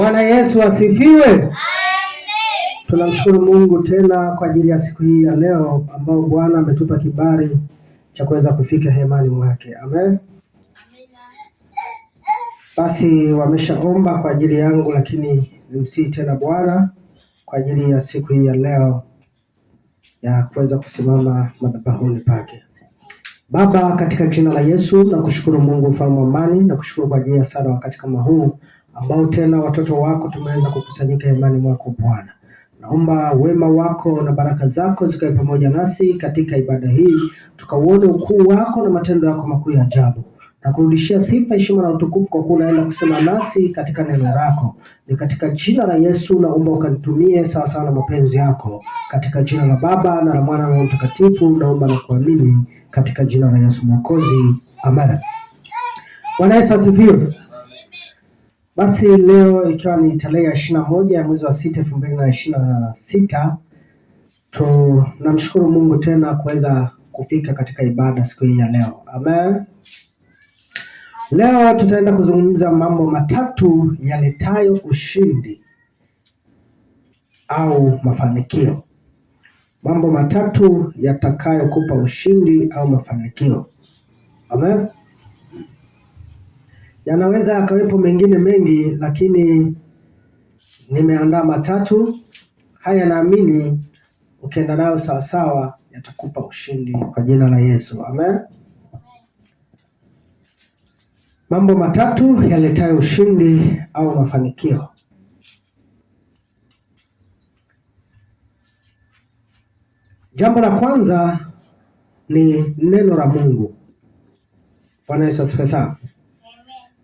Bwana Yesu asifiwe. Amen. Tunamshukuru Mungu tena kwa ajili ya siku hii ya leo ambao Bwana ametupa kibali cha kuweza kufika hemani mwake. Amen. Basi wameshaomba kwa ajili yangu, lakini nimsihi tena Bwana kwa ajili ya siku hii ya leo ya kuweza kusimama madhabahuni pake. Baba, katika jina la Yesu na kushukuru Mungu mfalme wa amani, na kushukuru kwa ajili ya sana wakati kama huu ambao tena watoto wako tumeweza kukusanyika hemani mwako Bwana. Naomba wema wako na baraka zako zikae pamoja nasi katika ibada hii, tukauone ukuu wako na matendo yako makuu ya ajabu. Na kurudishia sifa, heshima na utukufu kwa kuwa unaenda kusema nasi katika neno lako. Ni katika jina la Yesu naomba ukanitumie sawa sawa na mapenzi yako. Katika jina la Baba na la Mwana na Roho Mtakatifu naomba na kuamini katika jina la Yesu Mwokozi. Amen. Bwana Yesu asifiwe. Basi leo ikiwa ni tarehe 21 ya mwezi wa 6 2026, tunamshukuru Mungu tena kuweza kufika katika ibada siku hii ya leo. Amen. Leo tutaenda kuzungumza mambo matatu yaletayo ushindi au mafanikio. Mambo matatu yatakayo kupa ushindi au mafanikio. Amen. Yanaweza yakawepo mengine mengi, lakini nimeandaa matatu. Haya naamini ukienda nayo sawa sawa yatakupa ushindi kwa jina la Yesu. Amen. Mambo matatu yaletayo ushindi au mafanikio. Jambo la kwanza ni neno la Mungu. Bwana Yesu asifiwe sana.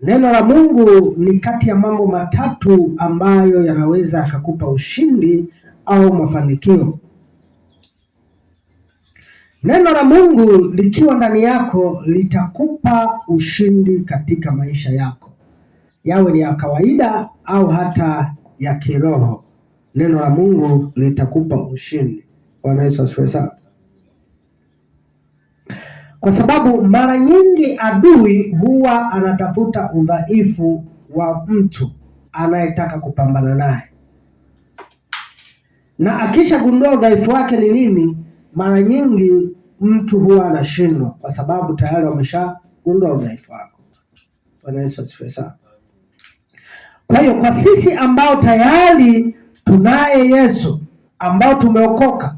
Neno la Mungu ni kati ya mambo matatu ambayo yanaweza yakakupa ushindi au mafanikio. Neno la Mungu likiwa ndani yako litakupa ushindi katika maisha yako, yawe ni ya kawaida au hata ya kiroho. Neno la Mungu litakupa ushindi. Bwana Yesu asifiwe sana. Kwa sababu mara nyingi adui huwa anatafuta udhaifu wa mtu anayetaka kupambana naye, na akishagundua udhaifu wake ni nini, mara nyingi mtu huwa anashindwa kwa sababu tayari wameshagundua udhaifu wako. Bwana Yesu asifiwe sana. Kwa hiyo kwa sisi ambao tayari tunaye Yesu, ambao tumeokoka,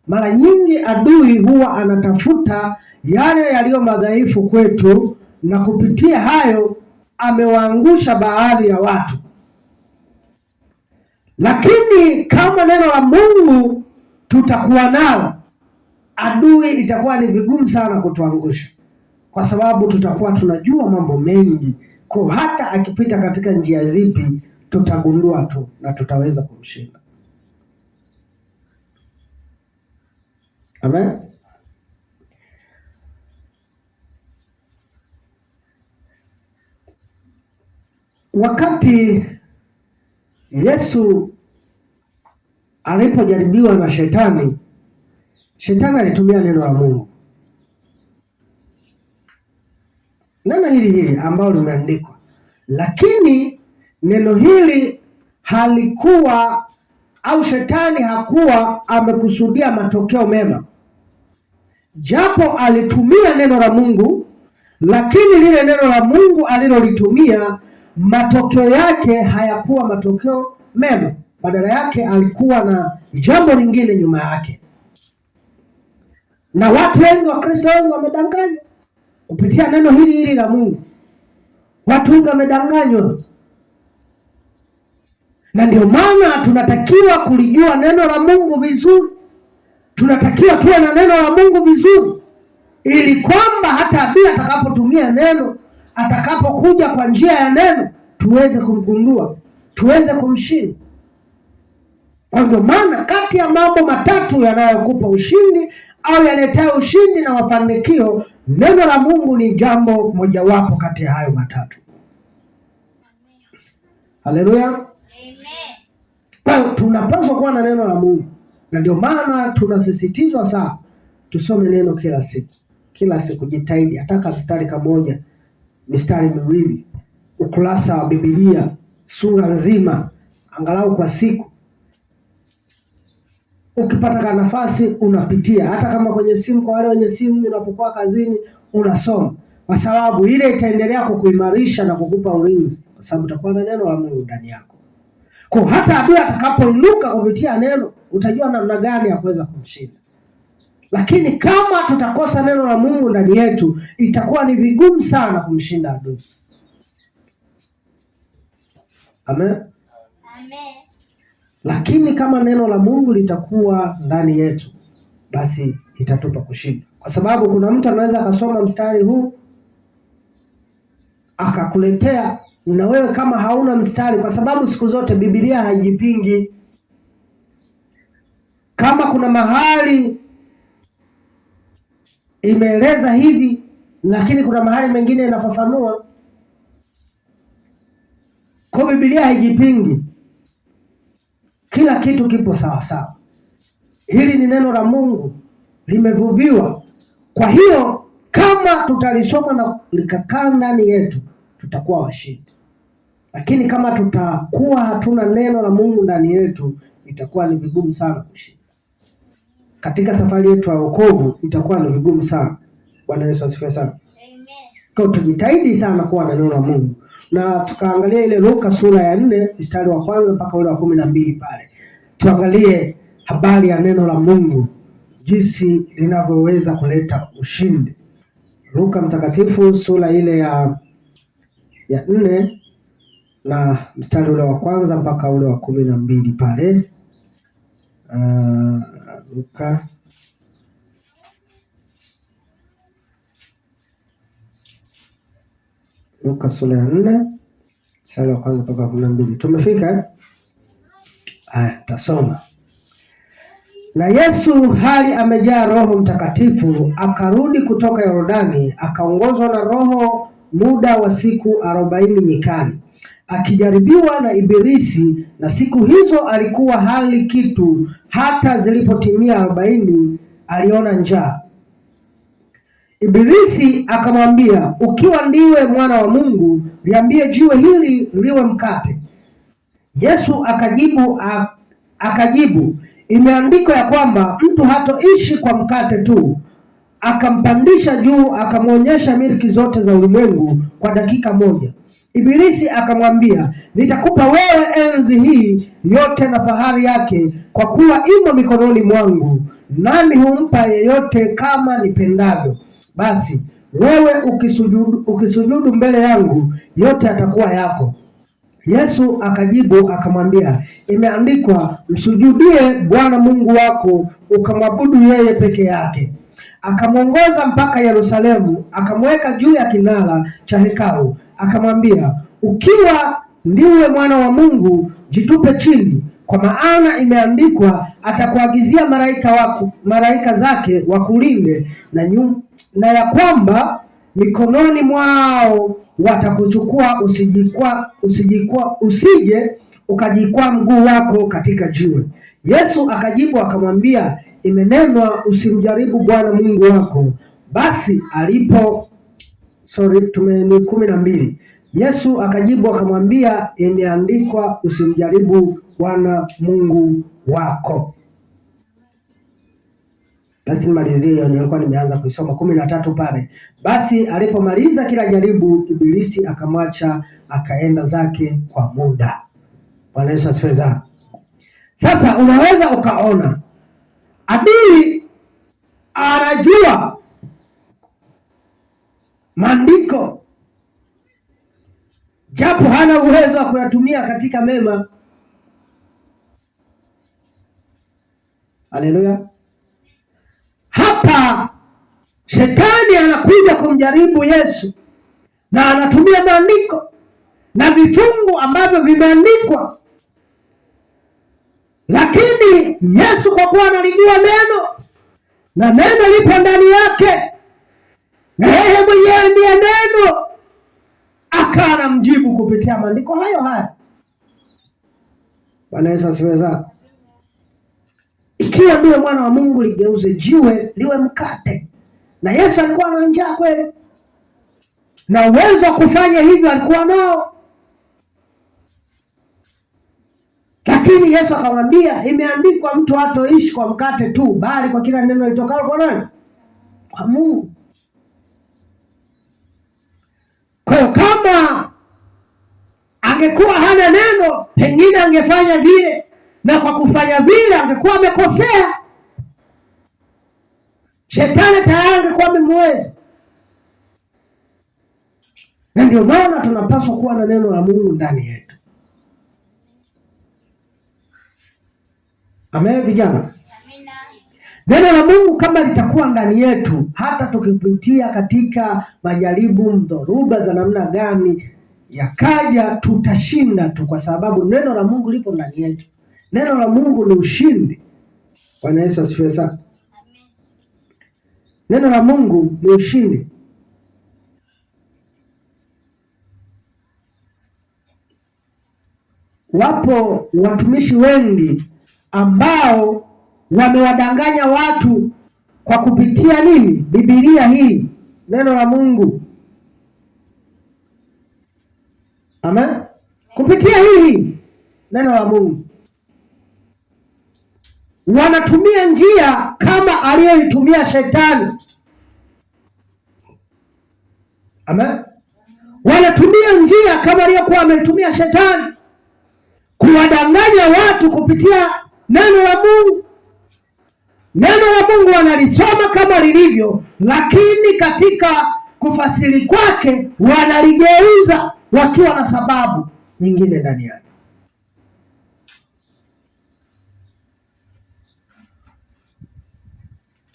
mara nyingi adui huwa anatafuta yale yaliyo madhaifu kwetu, na kupitia hayo amewaangusha baadhi ya watu. Lakini kama neno la Mungu tutakuwa nalo, adui itakuwa ni vigumu sana kutuangusha, kwa sababu tutakuwa tunajua mambo mengi. Kwa hata akipita katika njia zipi tutagundua tu na tutaweza kumshinda. Amen. Wakati Yesu alipojaribiwa na shetani, shetani alitumia neno la Mungu. Neno hili ambalo limeandikwa, lakini neno hili halikuwa au shetani hakuwa amekusudia matokeo mema. Japo alitumia neno la Mungu, lakini lile neno la Mungu alilolitumia, matokeo yake hayakuwa matokeo mema. Badala yake alikuwa na jambo lingine nyuma yake. Na watu wengi, Wakristo wengi wamedanganywa kupitia neno hili la Mungu. Watu wengi wamedanganywa. Na ndio maana tunatakiwa kulijua neno la Mungu vizuri. Tunatakiwa tuwe na neno la Mungu vizuri, ili kwamba hata adui atakapotumia neno, atakapokuja kwa njia ya neno, tuweze kumgundua, tuweze kumshinda. Kwa ndio maana kati ya mambo matatu yanayokupa ushindi au yaletayo ushindi na mafanikio, neno la Mungu ni jambo mojawapo kati ya hayo matatu. Haleluya. Amen. Kwa hiyo tunapaswa kuwa na neno la Mungu, na ndio maana tunasisitizwa sana tusome neno kila siku. Kila siku jitahidi hata mstari kamoja, mistari miwili, ukurasa wa Biblia sura nzima, angalau kwa siku. Ukipata nafasi unapitia, hata kama kwenye simu, kwa wale wenye simu, unapokuwa kazini unasoma, kwa sababu ile itaendelea kukuimarisha na kukupa ulinzi, kwa sababu utakuwa na neno la Mungu ndani yako. Kwa hata adui atakapoinuka kupitia neno, utajua namna gani ya kuweza kumshinda. Lakini kama tutakosa neno la Mungu ndani yetu, itakuwa ni vigumu sana kumshinda adui. Amen. Amen. Lakini kama neno la Mungu litakuwa ndani yetu, basi itatupa kushinda. Kwa sababu kuna mtu anaweza akasoma mstari huu akakuletea, na wewe kama hauna mstari, kwa sababu siku zote Biblia haijipingi. Kama kuna mahali imeeleza hivi, lakini kuna mahali mengine inafafanua, kwa Biblia haijipingi. Kila kitu kipo sawa sawa. Hili ni neno la Mungu, limevuviwa. Kwa hiyo kama tutalisoma na likakaa ndani yetu, tutakuwa washindi. Lakini kama tutakuwa hatuna neno la Mungu ndani yetu, itakuwa ni vigumu sana kushinda. Katika safari yetu ya wokovu itakuwa ni vigumu sana. Bwana Yesu asifiwe sana. Amen. Kwa tujitahidi sana kuwa na neno la Mungu. Na tukaangalia ile Luka sura ya 4 mstari wa kwanza mpaka ule wa 12 pale. Tuangalie habari ya neno la Mungu, jinsi linavyoweza kuleta ushindi. Luka mtakatifu sura ile ya 4 na mstari ule wa kwanza mpaka ule wa 12 pale. Luka sura ya 4 mstari wa kwanza mpaka 12. Tumefika? Tasoma. Na Yesu hali amejaa Roho Mtakatifu akarudi kutoka Yordani, akaongozwa na Roho muda wa siku 40 nyikani, akijaribiwa na Ibilisi, na siku hizo alikuwa hali kitu, hata zilipotimia 40 aliona njaa. Ibilisi akamwambia, ukiwa ndiwe mwana wa Mungu, liambie jiwe hili liwe mkate. Yesu akajibu, imeandikwa ya kwamba mtu hatoishi kwa mkate tu. Akampandisha juu, akamwonyesha milki zote za ulimwengu kwa dakika moja. Ibilisi akamwambia, nitakupa wewe enzi hii yote na fahari yake, kwa kuwa imo mikononi mwangu, nami humpa yeyote kama nipendavyo. Basi wewe ukisujudu mbele yangu, yote atakuwa yako. Yesu akajibu akamwambia, imeandikwa, msujudie Bwana Mungu wako, ukamwabudu yeye peke yake. Akamwongoza mpaka Yerusalemu, akamweka juu ya kinara cha hekalu, akamwambia, ukiwa ndiwe mwana wa Mungu, jitupe chini, kwa maana imeandikwa, atakuagizia malaika zake wakulinde, na ya kwamba mikononi mwao watakuchukua, usije ukajikwaa mguu wako katika jiwe. Yesu akajibu akamwambia, imenenwa, usimjaribu Bwana Mungu wako. Basi ni 12. Yesu akajibu akamwambia, imeandikwa, usimjaribu Bwana Mungu wako. Basi nimalizie hiyo, nilikuwa nimeanza kuisoma 13 pale. Basi alipomaliza kila jaribu, Ibilisi akamwacha, akaenda zake kwa muda. Bwana Yesu asifiwe sana. Sasa unaweza ukaona adui anajua maandiko, japo hana uwezo wa kuyatumia katika mema. Haleluya. Hapa shetani anakuja kumjaribu Yesu, na anatumia maandiko na vifungu ambavyo vimeandikwa, lakini Yesu kwa kuwa analijua neno na neno lipo ndani yake, na yeye mwenyewe ndiye neno, akanamjibu kupitia maandiko hayo haya. Bwana Yesu asifiwe sana. Ikiwa ndiwe mwana wa Mungu, ligeuze jiwe liwe mkate. Na Yesu alikuwa na njaa kweli, na uwezo wa kufanya hivyo alikuwa nao. Lakini Yesu akamwambia, imeandikwa, mtu hatoishi kwa mkate tu, bali kwa kila neno litokalo kwa nani? Kwa Mungu. Kwa hiyo kama angekuwa hana neno, pengine angefanya vile, na kwa kufanya vile angekuwa amekosea. Shetani tayari angekuwa amemweza. Na ndio maana tunapaswa kuwa na neno la Mungu ndani yetu. Amen, vijana. Amina. Neno la Mungu kama litakuwa ndani yetu, hata tukipitia katika majaribu, dhoruba za namna gani yakaja, tutashinda tu, kwa sababu neno la Mungu lipo ndani yetu. Neno la Mungu ni ushindi. Bwana Yesu asifiwe sana. Amen. Neno la Mungu ni ushindi. Wapo watumishi wengi ambao wamewadanganya watu kwa kupitia nini? Biblia hii, neno la Mungu. Amen. Kupitia hii neno la Mungu wanatumia njia kama aliyoitumia Shetani. Amen. Wanatumia njia kama aliyokuwa ameitumia Shetani kuwadanganya watu kupitia neno la Mungu. Neno la Mungu wanalisoma kama lilivyo, lakini katika kufasiri kwake wanaligeuza wakiwa na sababu nyingine ndani yake.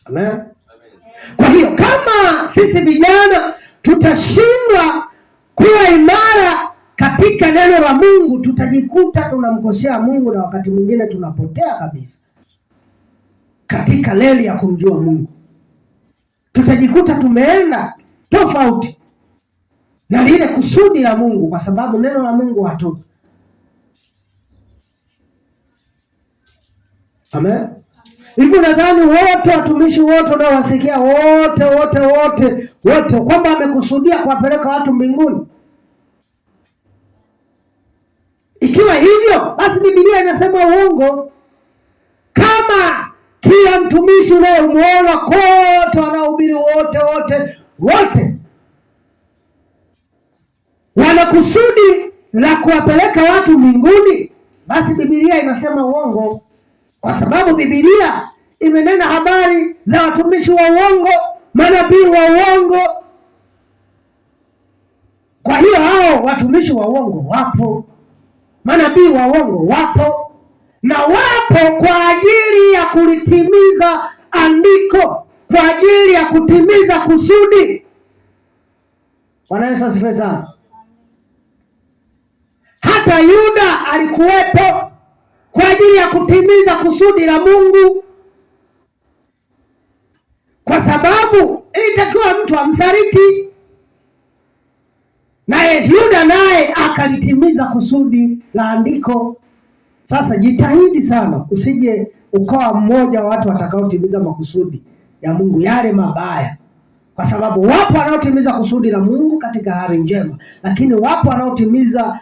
Amen. Kwa hiyo kama sisi vijana tutashindwa kuwa imara katika neno la Mungu, tutajikuta tunamkosea Mungu, na wakati mwingine tunapotea kabisa katika leli ya kumjua Mungu. Tutajikuta tumeenda tofauti na lile kusudi la Mungu, kwa sababu neno la Mungu hatupo. Amen. Hivi nadhani wote watumishi wote unaowasikia wote kwamba amekusudia kuwapeleka watu mbinguni? Ikiwa hivyo, basi Biblia inasema uongo. Kama kila mtumishi unayemwona kote wanaohubiri wote wana kusudi la kuwapeleka watu mbinguni, basi Biblia inasema uongo, kwa sababu Biblia imenena habari za watumishi wa uongo, manabii wa uongo. Kwa hiyo hao watumishi wa uongo wapo, manabii wa uongo wapo, na wapo kwa ajili ya kulitimiza andiko, kwa ajili ya kutimiza kusudi. Bwana Yesu asifiwe sana. Hata Yuda alikuwepo kwa ajili ya kutimiza kusudi la Mungu, kwa sababu ilitakiwa mtu amsaliti, naye Yuda naye akalitimiza kusudi la andiko. Sasa jitahidi sana usije ukawa mmoja wa watu watakaotimiza makusudi ya Mungu yale mabaya, kwa sababu wapo wanaotimiza kusudi la Mungu katika hali njema, lakini wapo wanaotimiza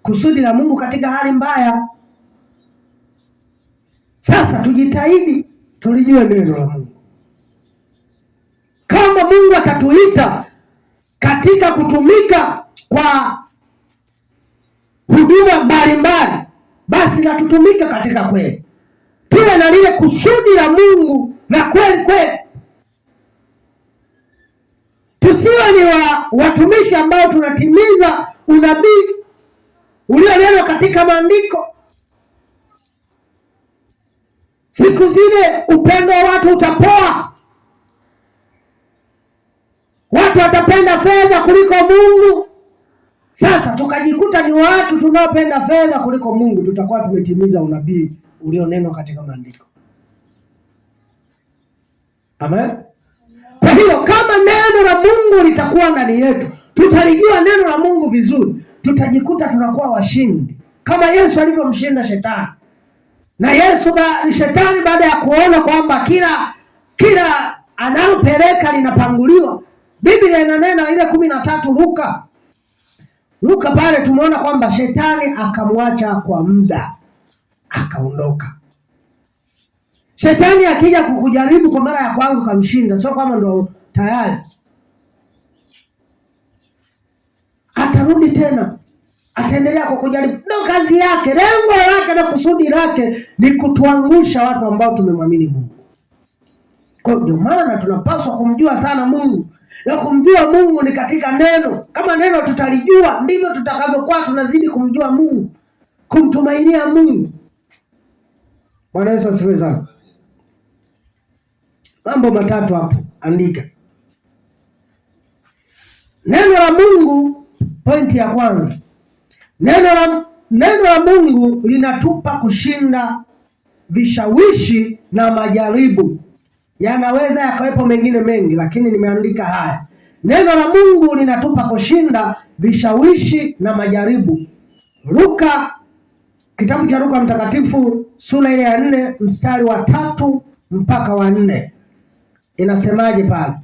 kusudi la Mungu katika hali mbaya. Sasa tujitahidi tulijue neno la Mungu. Kama Mungu atatuita katika kutumika kwa huduma mbalimbali, basi na tutumike katika kweli, tuwe na lile kusudi la Mungu na kweli. Tusiwe ni watumishi ambao tunatimiza unabii ulionenwa katika maandiko. Siku zile upendo wa watu utapoa, watu watapenda fedha kuliko Mungu. Sasa tukajikuta ni watu tunaopenda fedha kuliko Mungu, tutakuwa tumetimiza unabii ulionenwa katika maandiko. Amen. Kwa hiyo kama neno la Mungu litakuwa ndani yetu, tutalijua neno la Mungu vizuri, tutajikuta tunakuwa washindi kama Yesu alivyomshinda Shetani. Na Shetani baada ya kuona kwamba kila analopeleka linapanguliwa, Biblia inanena ile 13 Luka pale tumeona kwamba Shetani akamwacha kwa muda. akaondoka. Shetani akija kukujaribu kwa mara ya kwanza ukamshinda, sio kama ndo tayari, atarudi tena, ataendelea kukujaribu. Ndio kazi yake, lengo lake na kusudi lake ni kutuangusha watu ambao tumemwamini Mungu. Kwa ndio maana tunapaswa kumjua sana Mungu, na kumjua Mungu ni katika neno. Kama neno tutalijua, ndivyo tutakavyokuwa tunazidi kumjua Mungu, kumtumainia Mungu. Bwana Yesu asifiwe sana. Mambo matatu hapo, andika. Neno la Mungu, pointi ya kwanza. Neno la Mungu linatupa kushinda vishawishi na majaribu. Yanaweza yakawepo mengine mengi, lakini nimeandika haya. Neno la Mungu linatupa kushinda vishawishi na majaribu. Kitabu cha Luka mtakatifu sura ile ya 4 mstari wa 3 mpaka wa 4. Inasemaje pale?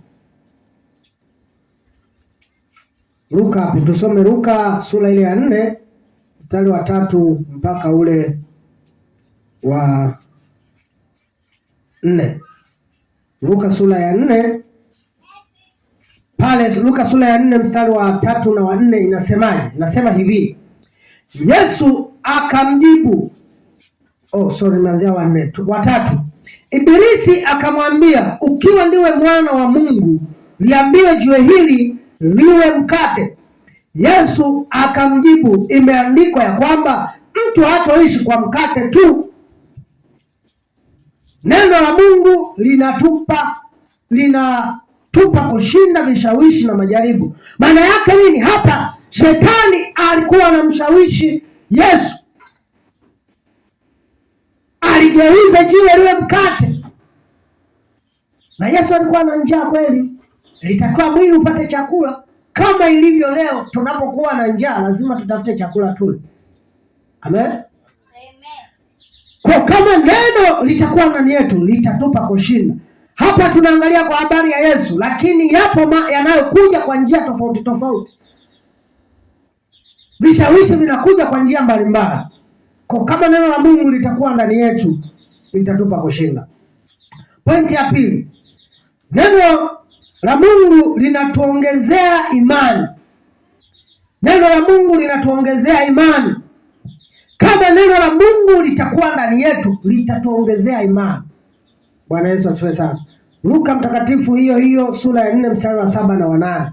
Luka hapo, tusome Luka sura ile ya 4 mstari wa 3 mpaka ule wa 4. Luka sura ya 4 pale, Luka sura ya 4 mstari wa 3 na wa 4 inasemaje? Inasema hivi: Yesu akamjibu, nimeanzia wa 4, wa 3. Ibilisi akamwambia, ukiwa ndiwe mwana wa Mungu, liambie jiwe hili liwe mkate. Yesu akamjibu, imeandikwa ya kwamba mtu hatoishi kwa mkate tu. Neno la Mungu linatupa kushinda vishawishi na majaribu. Maana yake nini? Hapa shetani alikuwa anamshawishi Yesu, aligeuza jiwe liwe mkate, na Yesu alikuwa na njaa kweli. Ilitakiwa mwili upate chakula, kama ilivyo leo tunapokuwa na njaa lazima tutafute chakula tule. Amen. Kwa kama neno litakuwa ndani yetu litatupa kushinda. Hapa tunaangalia kwa habari ya Yesu, lakini yapo yanayokuja kwa njia tofauti tofauti. Vishawishi vinakuja kwa njia mbalimbali. Kwa kama neno la Mungu litakuwa ndani yetu litatupa kushinda. Pointi ya pili, neno la Mungu linatuongezea imani. Neno la Mungu linatuongezea imani. Kama neno la Mungu litakuwa ndani yetu litatuongezea imani. Bwana Yesu asifiwe sana. Luka mtakatifu hiyo sura ya 4 mstari wa 7 na wa 8.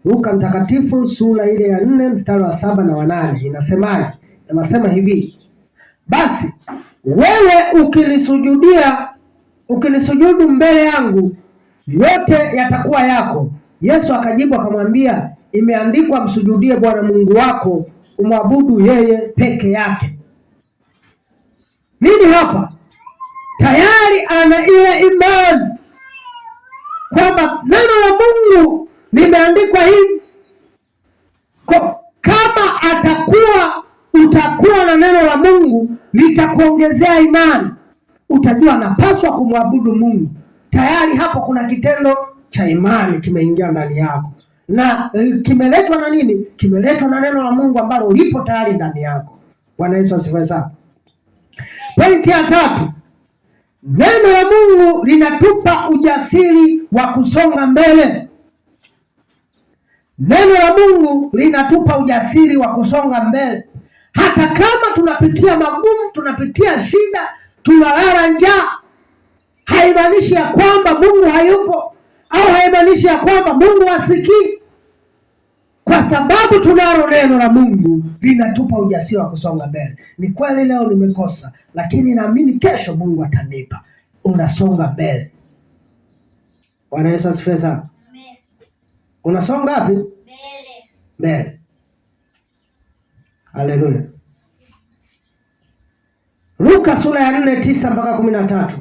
Luka mtakatifu sura ile ya 4 mstari wa 7 na wa 8 inasemaje? Inasema hivi: basi wewe ukilisujudu mbele yangu, yote yatakuwa yako. Yesu akajibu akamwambia, imeandikwa, msujudie Bwana Mungu wako, umwabudu yeye peke yake. Nini hapa? Tayari ana ile imani kwamba neno la Mungu limeandikwa hivi. Kama utakuwa na neno la Mungu litakuongezea imani, utajua napaswa kumwabudu Mungu. Tayari hapo kuna kitendo cha imani kimeingia ndani yako, na kimeletwa na nini? Kimeletwa na neno la Mungu ambalo lipo tayari ndani yako. Bwana Yesu asifiwe sana. Pointi ya 3, neno la Mungu linatupa ujasiri wa kusonga mbele. Neno la Mungu linatupa ujasiri wa kusonga mbele. Hata kama tunapitia magumu, tunapitia shida, tunalala njaa, haimaanishi ya kwamba Mungu hayupo, au haimaanishi ya kwamba Mungu hasikii. Kwa sababu tunalo neno la Mungu linatupa ujasiri wa kusonga mbele. Ni kweli leo nimekosa, lakini naamini kesho Mungu atanipa. Unasonga mbele. Bwana Yesu asifiwe sana. Amen. Unasonga wapi? Mbele. Haleluya. Luka sura ya 4:9 mpaka 13.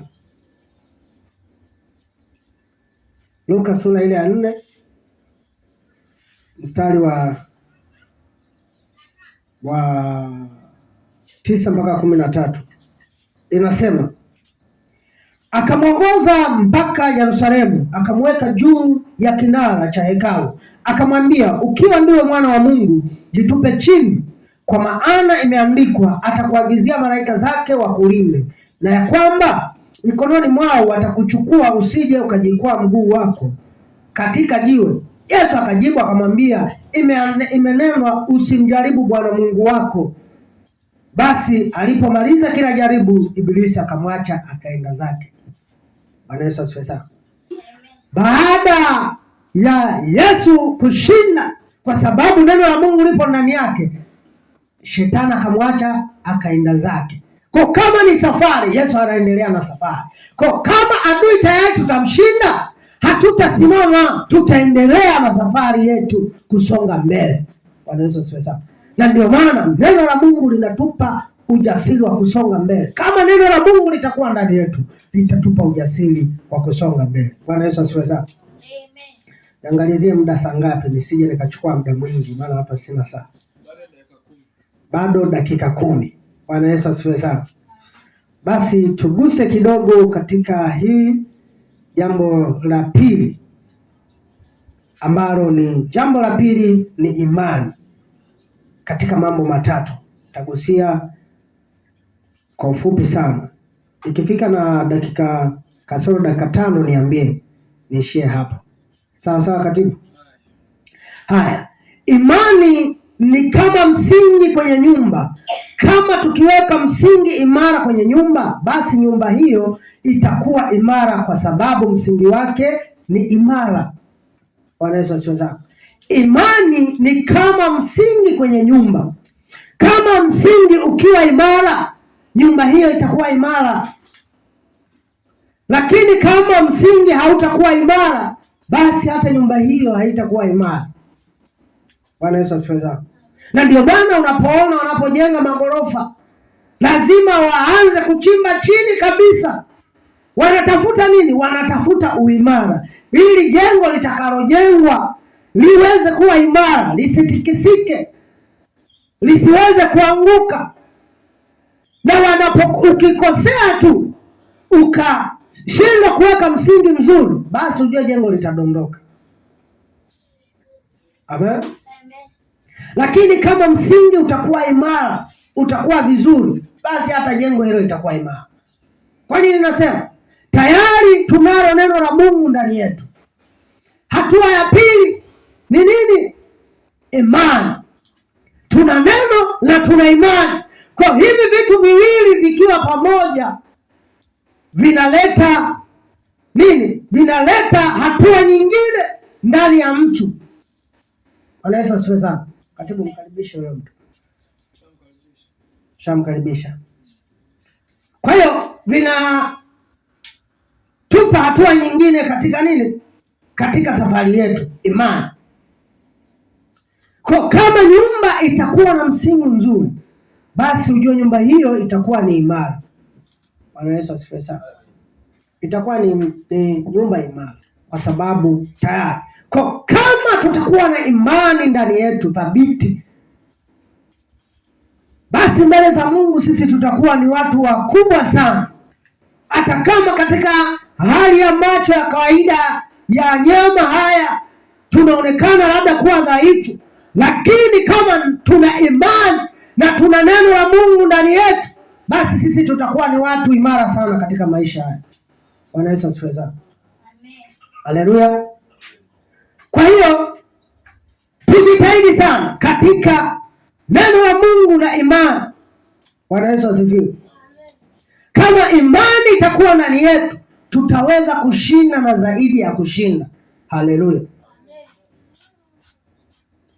Luka sura ile ya 4 mstari wa 9 mpaka 13 inasema, akamwongoza mpaka Yerusalemu, akamweka juu ya kinara cha hekalu, akamwambia, ukiwa ndiwe mwana wa Mungu, jitupe chini, kwa maana imeandikwa, atakuagizia malaika zake wakulinde, na ya kwamba mikononi mwao watakuchukua, usije ukajikwaa mguu wako katika jiwe. Yesu akajibu akamwambia, imenenwa, usimjaribu Bwana Mungu wako. Basi alipomaliza kila jaribu, Ibilisi akamwacha akaenda zake. Bwana Yesu asifiwe sana. Baada ya Yesu kushinda, kwa sababu neno la Mungu lipo ndani yake, Shetani akamwacha akaenda zake. Kwa kama ni safari, Yesu anaendelea na safari. Kwa kama adui tayari tutamshinda, hatutasimama, tutaendelea na safari yetu kusonga mbele. Bwana Yesu asifiwe sana. Na ndio maana neno la Mungu linatupa ujasiri wa kusonga mbele. Kama neno la Mungu litakuwa ndani yetu, litatupa ujasiri wa kusonga mbele. Bwana Yesu asifiwe sana. Amen. Niangalizie muda saa ngapi nisije nikachukua muda mwingi, maana hapa sina saa. Bado dakika 10. Bwana Yesu asifiwe sana. Basi tuguse kidogo katika hii jambo la pili, ambalo ni jambo la pili ni imani. Katika mambo matatu tagusia kwa ufupi sana. Ikifika na dakika kasoro dakika 5 niambie niishie hapa. Sawa sawa katibu? Haya, imani ni kama msingi kwenye nyumba. Kama tukiweka msingi imara kwenye nyumba, basi nyumba hiyo itakuwa imara kwa sababu msingi wake ni imara. Bwana Yesu asifiwe. Imani ni kama msingi kwenye nyumba. Kama msingi ukiwa imara, nyumba hiyo itakuwa imara. Lakini kama msingi hautakuwa imara, basi hata nyumba hiyo haitakuwa imara. Bwana Yesu asifiwe. Na ndio maana unapoona wanapojenga magorofa, lazima waanze kuchimba chini kabisa. Wanatafuta nini? Wanatafuta uimara, ili jengo litakalojengwa liweze kuwa imara, lisitikisike, lisiweze kuanguka. Na ukikosea tu ukashindwa kuweka msingi mzuri, basi ujue jengo litadondoka. Amen. Lakini kama msingi utakuwa imara, utakuwa vizuri, basi hata jengo hilo litakuwa imara. Kwa nini nasema? Tayari tunalo neno la Mungu ndani yetu. Hatua ya pili ni nini? Imani. Tuna neno na tuna imani. Kwa hivi vitu viwili vikiwa pamoja vinaleta nini? Vinaleta hatua nyingine ndani ya mtu. Bwana Yesu asifiwe sana. Katibu, mkaribishe huyo mtu. Shamkaribisha. Kwa hiyo vinatupa hatua nyingine katika nini? Katika safari yetu, imani. Kwa kama nyumba itakuwa na msingi mzuri, basi ujue nyumba hiyo itakuwa ni imara. Bwana Yesu asifiwe sana. Itakuwa ni nyumba imara kwa sababu tayari. Kwa kama tutakuwa na imani ndani yetu thabiti, basi mbele za Mungu sisi tutakuwa ni watu wakubwa sana. Hata kama katika hali ya macho ya kawaida ya nyama haya tunaonekana labda kuwa dhaifu, lakini kama tuna imani na tuna neno la Mungu ndani yetu, basi sisi tutakuwa ni watu imara sana katika maisha haya. Bwana Yesu asifiwe sana. Amen. Haleluya. Kwa hiyo tujitahidi sana katika neno la Mungu na imani. Bwana Yesu asifiwe. Kama imani itakuwa ndani yetu, tutaweza kushinda na zaidi ya kushinda. Haleluya.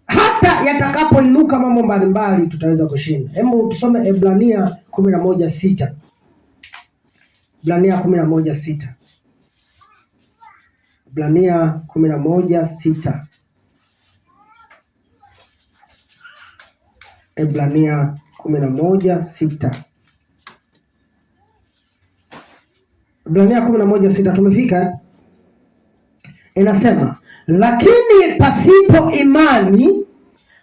Hata yatakapoinuka mambo mbalimbali tutaweza kushinda. Hebu tusome Ebrania 11:6. Ebrania 11:6. Ebrania 11:6. Ebrania 11:6. Ebrania 11:6 tumefika. Inasema, lakini pasipo imani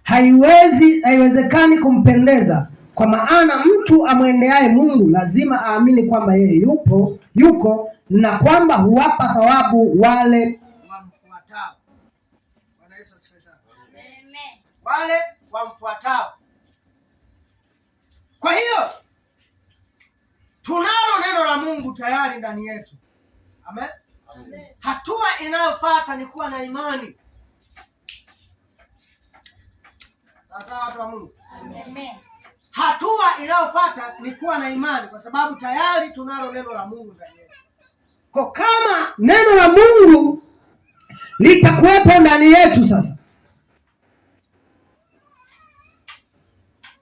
haiwezekani kumpendeza, kwa maana mtu amwendeaye Mungu lazima aamini kwamba yeye yuko na kwamba huwapa thawabu wale Bwana Yesu asifiwe sana. Amen. Wale wamfuatao. Kwa hiyo tunalo neno la Mungu tayari ndani yetu. Amen. Amen. Hatua inayofuata ni kuwa na imani. Sasa watu wa Mungu. Amen. Hatua inayofuata ni kuwa na imani kwa sababu tayari tunalo neno la Mungu ndani yetu. Kwa kama neno la Mungu litakuwepo ndani yetu sasa,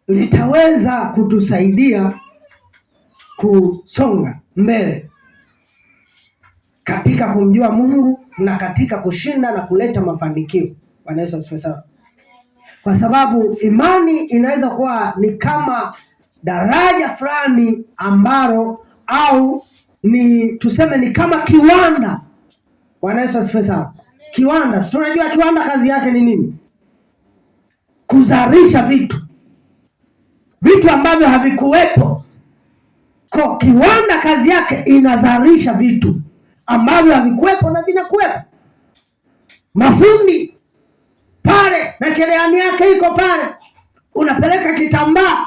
litaweza kutusaidia kusonga mbele katika kumjua Mungu na katika kushinda na kuleta mafanikio. Bwana Yesu asifiwe sana. Kwa sababu imani inaweza kuwa ni kama daraja fulani ambalo au ni tuseme ni kama kiwanda. Bwana Yesu asifiwe sana. Kiwanda, si tunajua kiwanda kazi yake ni nini? Kuzalisha vitu ambavyo havikuwepo. Kwa kiwanda kazi yake inazalisha vitu ambavyo havikuwepo na vinakuwepo. Mafundi pale na cherehani yake iko pale, unapeleka kitambaa,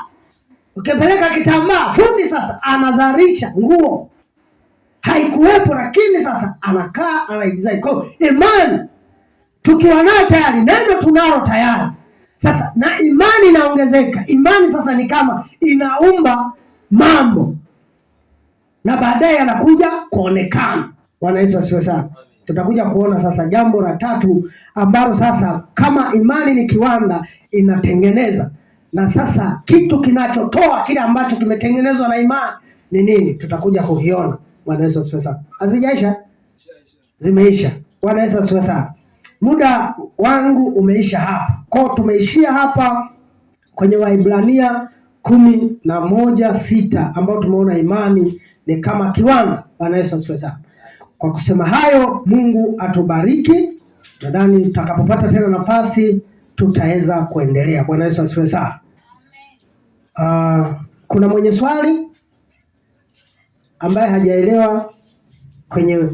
ukipeleka kitambaa, fundi sasa anazalisha nguo haikuwepo, lakini sasa anakaa anaidesign. Kwa imani tukiwa nayo tayari, neno tunalo tayari sasa, na imani inaongezeka. Imani sasa ni kama inaumba mambo na baadaye anakuja kuonekana. Bwana Yesu asifiwe sana. Tutakuja kuona sasa jambo la tatu ambalo sasa kama imani ni kiwanda inatengeneza, na sasa kitu kinachotoa kile ambacho kimetengenezwa na imani ni nini? Tutakuja kukiona. Bwana Yesu asifiwe sana. Hazijaisha? Zimeisha. Bwana Yesu asifiwe sana. Muda wangu umeisha hapa. Kwa tumeishia hapa kwenye Waebrania 11:6 ambao tumeona imani ni kama kiwanda. Bwana Yesu asifiwe sana. Kwa kusema hayo, Mungu atubariki. Nadhani tutakapopata tena nafasi tutaweza kuendelea. Bwana Yesu asifiwe sana. Kuna mwenye swali ambaye hajaelewa kwenye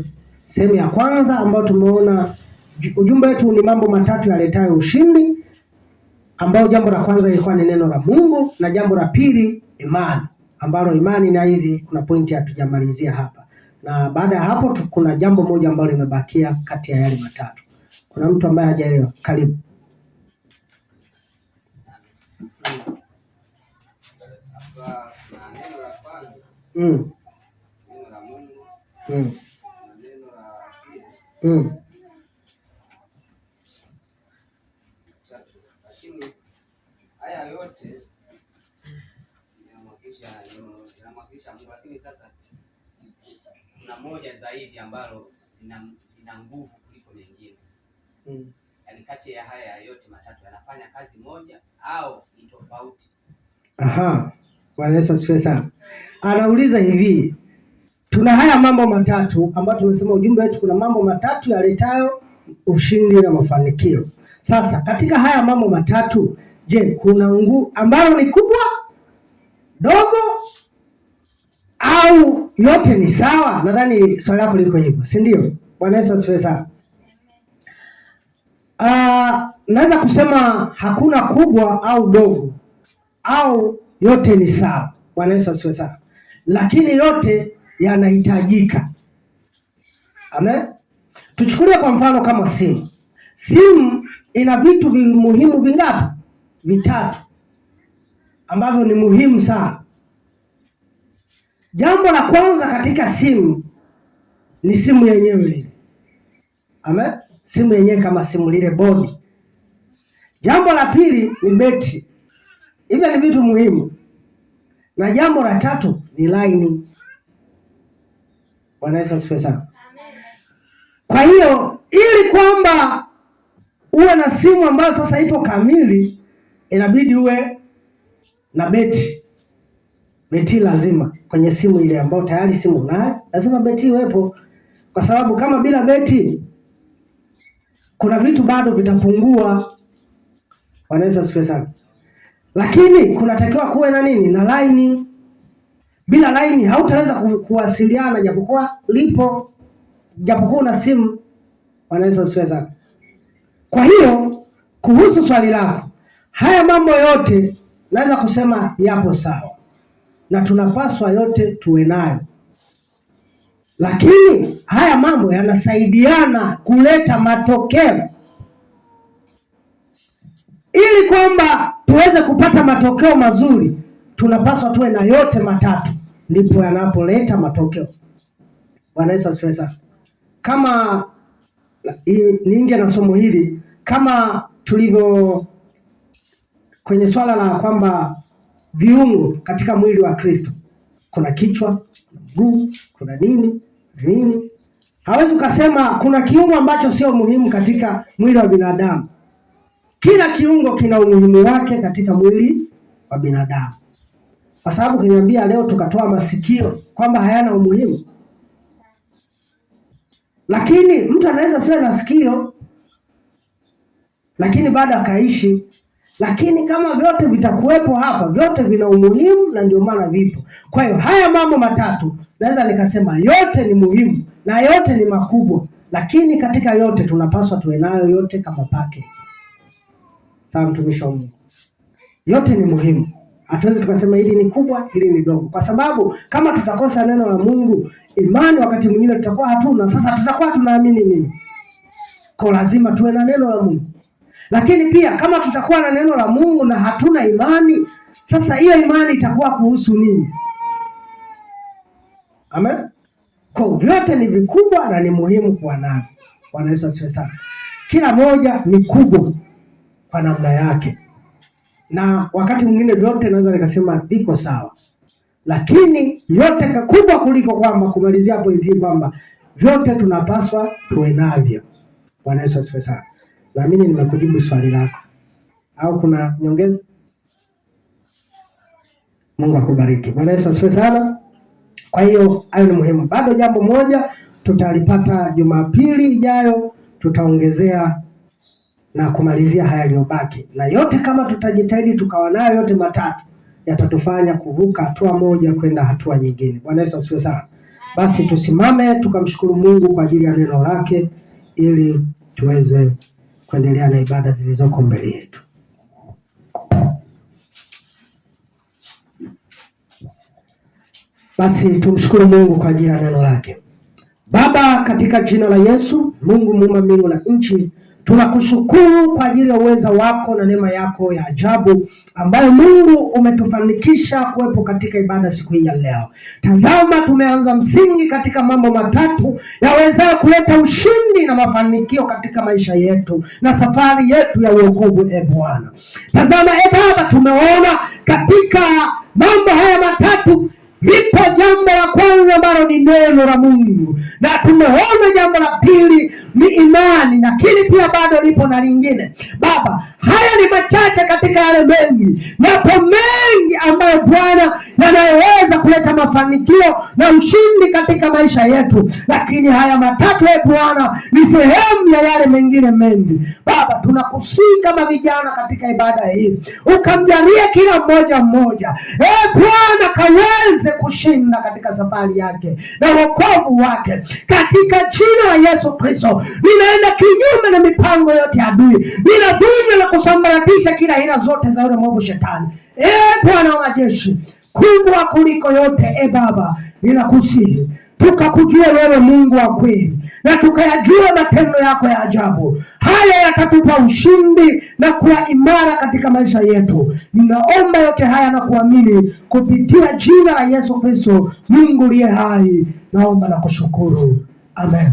sehemu ya kwanza ambayo tumeona ujumbe wetu ni mambo matatu yaletayo ushindi, ambao jambo la kwanza ilikuwa ni neno la Mungu, na jambo la pili imani, ambalo imani na hizi kuna pointi hatujamalizia hapa, na baada ya hapo kuna jambo moja ambalo limebakia kati ya yale matatu. Kuna mtu ambaye hajaelewa? Karibu. Lakini haya yote inamwakilisha Mungu, lakini sasa kuna moja zaidi ambalo ina nguvu kuliko mengine. Yaani kati ya haya yote matatu yanafanya kazi moja au ni tofauti? Aha. Bwana Yesu asifiwe sana. Anauliza hivi, tuna haya mambo matatu ambayo tumesema ujumbe wetu kuna mambo matatu yaletayo ushindi na mafanikio. Sasa katika haya mambo matatu, je, kuna nguvu ambayo ni kubwa, dogo, au yote ni sawa? Nadhani swali lako liko hivyo, si ndio? Bwana Yesu asifiwe sana. Naweza kusema hakuna kubwa au dogo, au yote ni sawa. Bwana Yesu asifiwe sana. Lakini yote yanahitajika. Amen. Tuchukulie kwa mfano kama simu. Simu ina vitu muhimu vingapi? Vitatu ambavyo ni muhimu sana. Jambo la kwanza katika simu ni simu yenyewe ile. Amen. Simu yenyewe kama simu lile bodi. Jambo la pili ni betri. Hivyo ni vitu muhimu. Na jambo la tatu ni line. Bwana Yesu asifiwe sana. Kwa hiyo ili kwamba uwe na simu ambayo sasa ipo kamili, inabidi uwe na betri. Betri lazima kwenye simu ile ambayo tayari simu nayo, lazima betri iwepo, kwa sababu kama bila betri kuna vitu bado vitapungua. Bwana Yesu asifiwe sana. Lakini kunatakiwa kuwe na nini? Na line. Bila line hautaweza kuwasiliana japokuwa lipo, japokuwa una simu. Bwana Yesu asifiwe sana. Kwa hiyo kuhusu swali lako, haya mambo yote naweza kusema yapo sawa. na tunapaswa yote tuwe nayo, lakini haya mambo yanasaidiana kuleta matokeo. Ili kwamba tuweze kupata matokeo mazuri, tunapaswa tuwe na yote matatu, ndipo yanapoleta matokeo. Bwana Yesu asifiwe sana. Kama ninge na somo hili, kama tulivyo kwenye swala la kwamba viungo katika mwili wa Kristo, kuna kichwa, mguu, kuna nini. Hawezi ukasema kuna kiungo ambacho sio muhimu katika mwili wa binadamu. Kila kiungo kina umuhimu wake katika mwili wa binadamu. Kwa sababu kiniambia leo tukatoa masikio kwamba hayana umuhimu. Lakini mtu anaweza siwe na sikio lakini baada akaishi. Lakini kama vyote vitakuwepo hapa, vyote vina umuhimu na ndio maana vipo. Kwa hiyo haya mambo matatu naweza nikasema yote ni muhimu na yote ni makubwa, lakini katika yote tunapaswa tuwe nayo yote kama pake. Sawa mtumishi wa Mungu. Yote ni muhimu. Hatuwezi tukasema hili ni kubwa, hili ni dogo. Kwa sababu kama tutakosa neno la Mungu, imani wakati mwingine tutakuwa hatuna. Sasa tutakuwa tunaamini nini? Kwa lazima tuwe na neno la Mungu. Lakini pia kama tutakuwa na neno la Mungu na hatuna imani, sasa hiyo imani itakuwa kuhusu nini? Amen. Kwa vyote ni vikubwa na ni muhimu kuwa navyo. Bwana Yesu asifiwe sana. Kila moja ni kubwa kwa namna yake. Na wakati mwingine vyote naweza nikasema viko sawa. Lakini yote kubwa kuliko kwamba kumalizia hapo hivi kwamba vyote tunapaswa tuwe navyo. Bwana Yesu asifiwe sana. Naamini nimekujibu swali lako. Au kuna nyongeza? Mungu akubariki. Bwana Yesu asifiwe sana. Kwa hiyo hayo ni muhimu. Bado jambo moja tutalipata Jumapili ijayo, tutaongezea na kumalizia haya yaliyobaki. Na yote kama tutajitahidi tukawa nayo yote matatu, yatatufanya kuvuka hatua moja kwenda hatua nyingine. Bwana Yesu asifiwe sana. Basi tusimame tukamshukuru Mungu kwa ajili ya neno lake ili tuweze kuendelea na ibada zilizoko mbele yetu. Basi tumshukuru Mungu kwa ajili ya neno lake. Baba, katika jina la Yesu, Mungu muumba mbingu na nchi, tunakushukuru kwa ajili ya uweza wako na neema yako ya ajabu ambayo Mungu umetufanikisha kuwepo katika ibada siku hii ya leo. Tazama, tumeanza msingi katika mambo matatu yaweza kuleta ushindi na mafanikio katika maisha yetu na safari yetu ya wokovu. Bwana, tazama Baba, tumeona katika mambo haya matatu lipo jambo la kwanza ambalo ni neno la Mungu, na tumeona jambo la pili ni imani, lakini pia bado lipo na lingine. Baba, haya ni machache katika yale mengi. Yapo mengi ambayo Bwana yanayoweza kuleta mafanikio na ushindi katika maisha yetu, lakini haya matatu Bwana ni sehemu ya yale mengine mengi. Baba, tunakusihi kama vijana katika ibada hii, ukamjalie kila mmoja Bwana kaweze kushinda katika safari yake na wokovu wake katika jina la Yesu Kristo. Ninaenda kinyume na mipango yote ya adui, ninavunja na kusambaratisha kila hila zote za yule mwovu shetani. Bwana wa majeshi, kubwa kuliko yote Baba, ninakusihi tukakujua wewe Mungu wa kweli na tukayajua matendo yako ya ajabu. Haya yatatupa ushindi na kuwa imara katika maisha yetu. Ninaomba yote haya na kuamini kupitia jina la Yesu Kristo, Mungu aliye hai. Naomba na kushukuru. Amen.